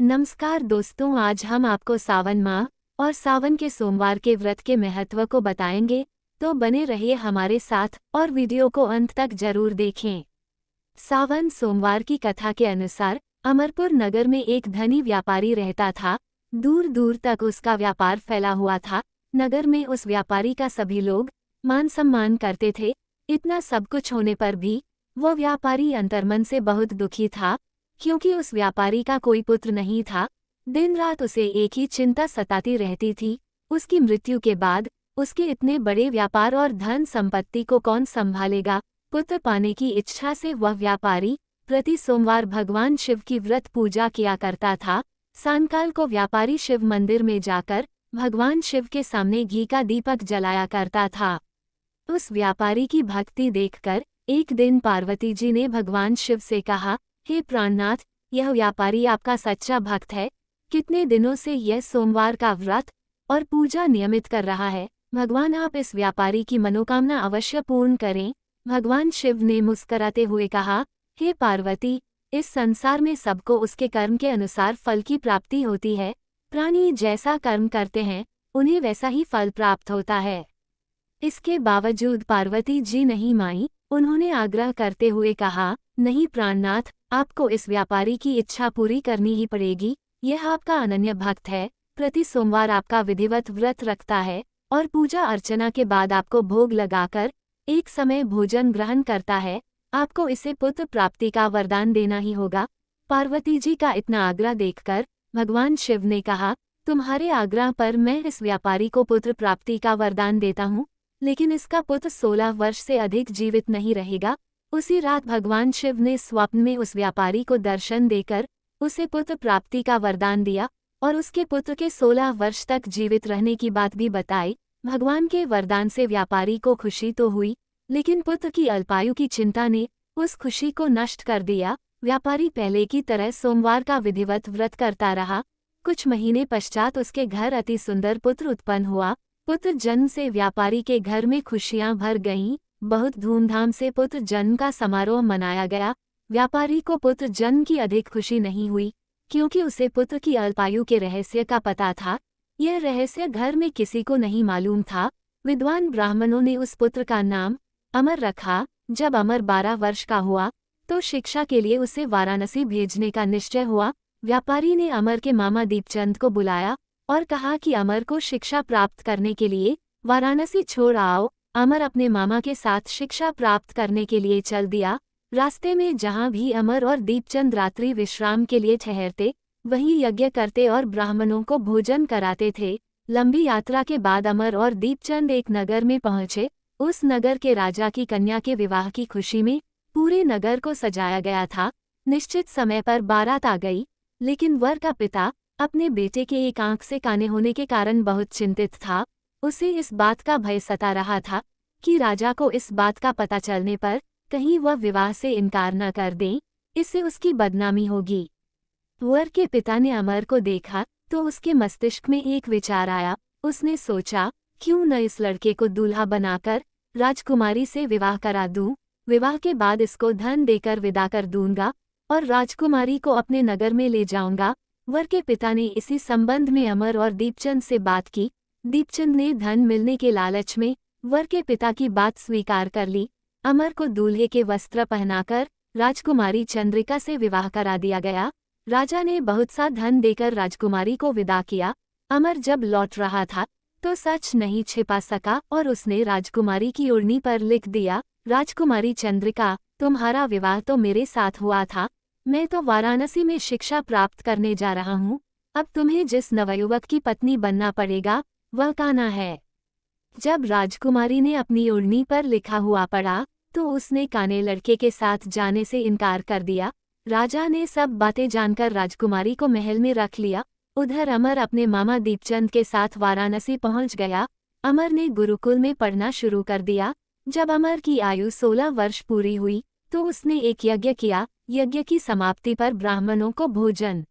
नमस्कार दोस्तों, आज हम आपको सावन माह और सावन के सोमवार के व्रत के महत्व को बताएंगे, तो बने रहिए हमारे साथ और वीडियो को अंत तक जरूर देखें। सावन सोमवार की कथा के अनुसार अमरपुर नगर में एक धनी व्यापारी रहता था। दूर दूर तक उसका व्यापार फैला हुआ था। नगर में उस व्यापारी का सभी लोग मान सम्मान करते थे। इतना सब कुछ होने पर भी वो व्यापारी अंतर्मन से बहुत दुखी था, क्योंकि उस व्यापारी का कोई पुत्र नहीं था। दिन रात उसे एक ही चिंता सताती रहती थी, उसकी मृत्यु के बाद उसके इतने बड़े व्यापार और धन संपत्ति को कौन संभालेगा। पुत्र पाने की इच्छा से वह व्यापारी प्रति सोमवार भगवान शिव की व्रत पूजा किया करता था। सायंकाल को व्यापारी शिव मंदिर में जाकर भगवान शिव के सामने घी का दीपक जलाया करता था। उस व्यापारी की भक्ति देखकर एक दिन पार्वती जी ने भगवान शिव से कहा, हे प्राणनाथ, यह व्यापारी आपका सच्चा भक्त है। कितने दिनों से यह सोमवार का व्रत और पूजा नियमित कर रहा है। भगवान आप इस व्यापारी की मनोकामना अवश्य पूर्ण करें। भगवान शिव ने मुस्कराते हुए कहा, हे पार्वती, इस संसार में सबको उसके कर्म के अनुसार फल की प्राप्ति होती है। प्राणी जैसा कर्म करते हैं उन्हें वैसा ही फल प्राप्त होता है। इसके बावजूद पार्वती जी नहीं मानी। उन्होंने आग्रह करते हुए कहा, नहीं प्राणनाथ, आपको इस व्यापारी की इच्छा पूरी करनी ही पड़ेगी। यह आपका अनन्य भक्त है, प्रति सोमवार आपका विधिवत व्रत रखता है और पूजा अर्चना के बाद आपको भोग लगाकर एक समय भोजन ग्रहण करता है। आपको इसे पुत्र प्राप्ति का वरदान देना ही होगा। पार्वती जी का इतना आग्रह देखकर भगवान शिव ने कहा, तुम्हारे आग्रह पर मैं इस व्यापारी को पुत्र प्राप्ति का वरदान देता हूँ, लेकिन इसका पुत्र 16 वर्ष से अधिक जीवित नहीं रहेगा। उसी रात भगवान शिव ने स्वप्न में उस व्यापारी को दर्शन देकर उसे पुत्र प्राप्ति का वरदान दिया और उसके पुत्र के 16 वर्ष तक जीवित रहने की बात भी बताई। भगवान के वरदान से व्यापारी को खुशी तो हुई, लेकिन पुत्र की अल्पायु की चिंता ने उस खुशी को नष्ट कर दिया। व्यापारी पहले की तरह सोमवार का विधिवत व्रत करता रहा। कुछ महीने पश्चात उसके घर अति सुंदर पुत्र उत्पन्न हुआ। पुत्र जन्म से व्यापारी के घर में खुशियां भर गईं। बहुत धूमधाम से पुत्र जन्म का समारोह मनाया गया। व्यापारी को पुत्र जन्म की अधिक खुशी नहीं हुई, क्योंकि उसे पुत्र की अल्पायु के रहस्य का पता था। यह रहस्य घर में किसी को नहीं मालूम था। विद्वान ब्राह्मणों ने उस पुत्र का नाम अमर रखा। जब अमर 12 वर्ष का हुआ तो शिक्षा के लिए उसे वाराणसी भेजने का निश्चय हुआ। व्यापारी ने अमर के मामा दीपचंद को बुलाया और कहा कि अमर को शिक्षा प्राप्त करने के लिए वाराणसी छोड़ आओ। अमर अपने मामा के साथ शिक्षा प्राप्त करने के लिए चल दिया। रास्ते में जहाँ भी अमर और दीपचंद रात्रि विश्राम के लिए ठहरते, वहीं यज्ञ करते और ब्राह्मणों को भोजन कराते थे। लंबी यात्रा के बाद अमर और दीपचंद एक नगर में पहुंचे। उस नगर के राजा की कन्या के विवाह की खुशी में पूरे नगर को सजाया गया था। निश्चित समय पर बारात आ गई, लेकिन वर का पिता अपने बेटे के एक आंख से काने होने के कारण बहुत चिंतित था। उसे इस बात का भय सता रहा था कि राजा को इस बात का पता चलने पर कहीं वह विवाह से इनकार न कर दें, इससे उसकी बदनामी होगी। वर के पिता ने अमर को देखा तो उसके मस्तिष्क में एक विचार आया। उसने सोचा, क्यों न इस लड़के को दूल्हा बनाकर राजकुमारी से विवाह करा दूं। विवाह के बाद इसको धन देकर विदा कर दूंगा और राजकुमारी को अपने नगर में ले जाऊंगा। वर के पिता ने इसी संबंध में अमर और दीपचंद से बात की। दीपचंद ने धन मिलने के लालच में वर के पिता की बात स्वीकार कर ली। अमर को दूल्हे के वस्त्र पहनाकर राजकुमारी चंद्रिका से विवाह करा दिया गया। राजा ने बहुत सा धन देकर राजकुमारी को विदा किया। अमर जब लौट रहा था तो सच नहीं छिपा सका और उसने राजकुमारी की ओढ़नी पर लिख दिया, राजकुमारी चंद्रिका, तुम्हारा विवाह तो मेरे साथ हुआ था। मैं तो वाराणसी में शिक्षा प्राप्त करने जा रहा हूँ। अब तुम्हें जिस नवयुवक की पत्नी बनना पड़ेगा वह कान्हा है। जब राजकुमारी ने अपनी ओढ़नी पर लिखा हुआ पढ़ा तो उसने काने लड़के के साथ जाने से इनकार कर दिया। राजा ने सब बातें जानकर राजकुमारी को महल में रख लिया। उधर अमर अपने मामा दीपचंद के साथ वाराणसी पहुंच गया। अमर ने गुरुकुल में पढ़ना शुरू कर दिया। जब अमर की आयु 16 वर्ष पूरी हुई तो उसने एक यज्ञ किया। यज्ञ की समाप्ति पर ब्राह्मणों को भोजन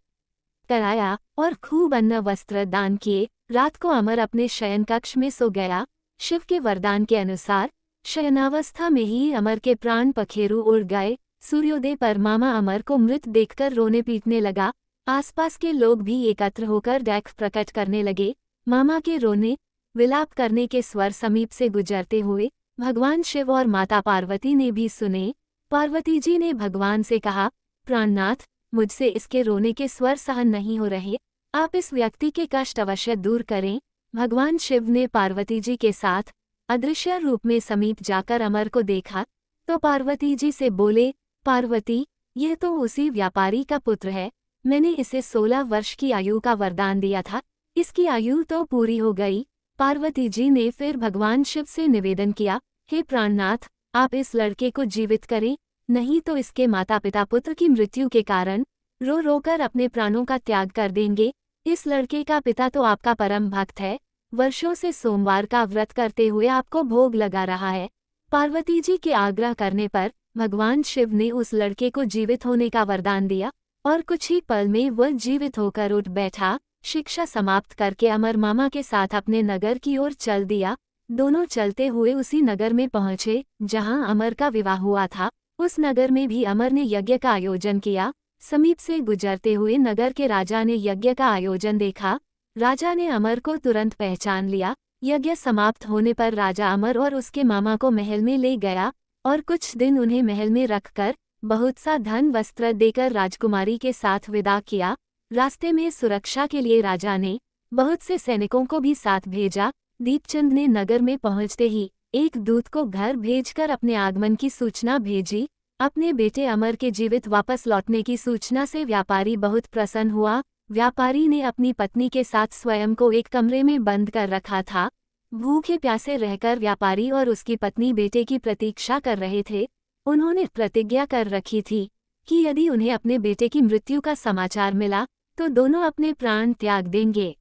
कराया और खूब अन्न वस्त्र दान किए। रात को अमर अपने शयन कक्ष में सो गया। शिव के वरदान के अनुसार शयनावस्था में ही अमर के प्राण पखेरु उड़ गए। सूर्योदय पर मामा अमर को मृत देखकर रोने पीटने लगा। आसपास के लोग भी एकत्र होकर दुख प्रकट करने लगे। मामा के रोने विलाप करने के स्वर समीप से गुजरते हुए भगवान शिव और माता पार्वती ने भी सुने। पार्वती जी ने भगवान से कहा, प्राणनाथ, मुझसे इसके रोने के स्वर सहन नहीं हो रहे, आप इस व्यक्ति के कष्ट अवश्य दूर करें। भगवान शिव ने पार्वती जी के साथ अदृश्य रूप में समीप जाकर अमर को देखा तो पार्वती जी से बोले, पार्वती, यह तो उसी व्यापारी का पुत्र है, मैंने इसे 16 वर्ष की आयु का वरदान दिया था, इसकी आयु तो पूरी हो गई। पार्वती जी ने फिर भगवान शिव से निवेदन किया, हे प्राणनाथ, आप इस लड़के को जीवित करें, नहीं तो इसके माता पिता पुत्र की मृत्यु के कारण रो रोकर अपने प्राणों का त्याग कर देंगे। इस लड़के का पिता तो आपका परम भक्त है, वर्षों से सोमवार का व्रत करते हुए आपको भोग लगा रहा है। पार्वती जी के आग्रह करने पर भगवान शिव ने उस लड़के को जीवित होने का वरदान दिया और कुछ ही पल में वह जीवित होकर उठ बैठा। शिक्षा समाप्त करके अमर मामा के साथ अपने नगर की ओर चल दिया। दोनों चलते हुए उसी नगर में पहुंचे जहां अमर का विवाह हुआ था। उस नगर में भी अमर ने यज्ञ का आयोजन किया। समीप से गुजरते हुए नगर के राजा ने यज्ञ का आयोजन देखा। राजा ने अमर को तुरंत पहचान लिया। यज्ञ समाप्त होने पर राजा अमर और उसके मामा को महल में ले गया और कुछ दिन उन्हें महल में रखकर बहुत सा धन वस्त्र देकर राजकुमारी के साथ विदा किया। रास्ते में सुरक्षा के लिए राजा ने बहुत से सैनिकों को भी साथ भेजा। दीपचंद ने नगर में पहुंचते ही एक दूत को घर भेजकर अपने आगमन की सूचना भेजी। अपने बेटे अमर के जीवित वापस लौटने की सूचना से व्यापारी बहुत प्रसन्न हुआ। व्यापारी ने अपनी पत्नी के साथ स्वयं को एक कमरे में बंद कर रखा था। भूखे प्यासे रहकर व्यापारी और उसकी पत्नी बेटे की प्रतीक्षा कर रहे थे। उन्होंने प्रतिज्ञा कर रखी थी कि यदि उन्हें अपने बेटे की मृत्यु का समाचार मिला तो दोनों अपने प्राण त्याग देंगे।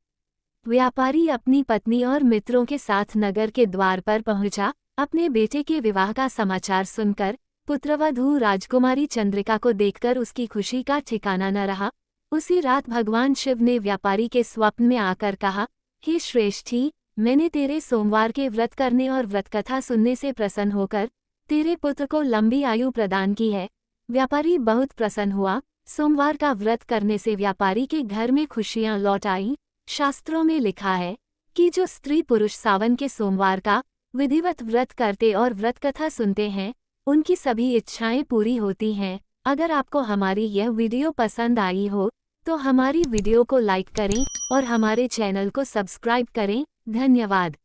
व्यापारी अपनी पत्नी और मित्रों के साथ नगर के द्वार पर पहुंचा। अपने बेटे के विवाह का समाचार सुनकर पुत्रवधू राजकुमारी चंद्रिका को देखकर उसकी खुशी का ठिकाना न रहा। उसी रात भगवान शिव ने व्यापारी के स्वप्न में आकर कहा, हे श्रेष्ठी, मैंने तेरे सोमवार के व्रत करने और व्रतकथा सुनने से प्रसन्न होकर तेरे पुत्र को लंबी आयु प्रदान की है। व्यापारी बहुत प्रसन्न हुआ। सोमवार का व्रत करने से व्यापारी के घर में खुशियां लौट आईं। शास्त्रों में लिखा है कि जो स्त्री पुरुष सावन के सोमवार का विधिवत व्रत करते और व्रतकथा सुनते हैं, उनकी सभी इच्छाएं पूरी होती हैं। अगर आपको हमारी यह वीडियो पसंद आई हो तो हमारी वीडियो को लाइक करें और हमारे चैनल को सब्सक्राइब करें। धन्यवाद।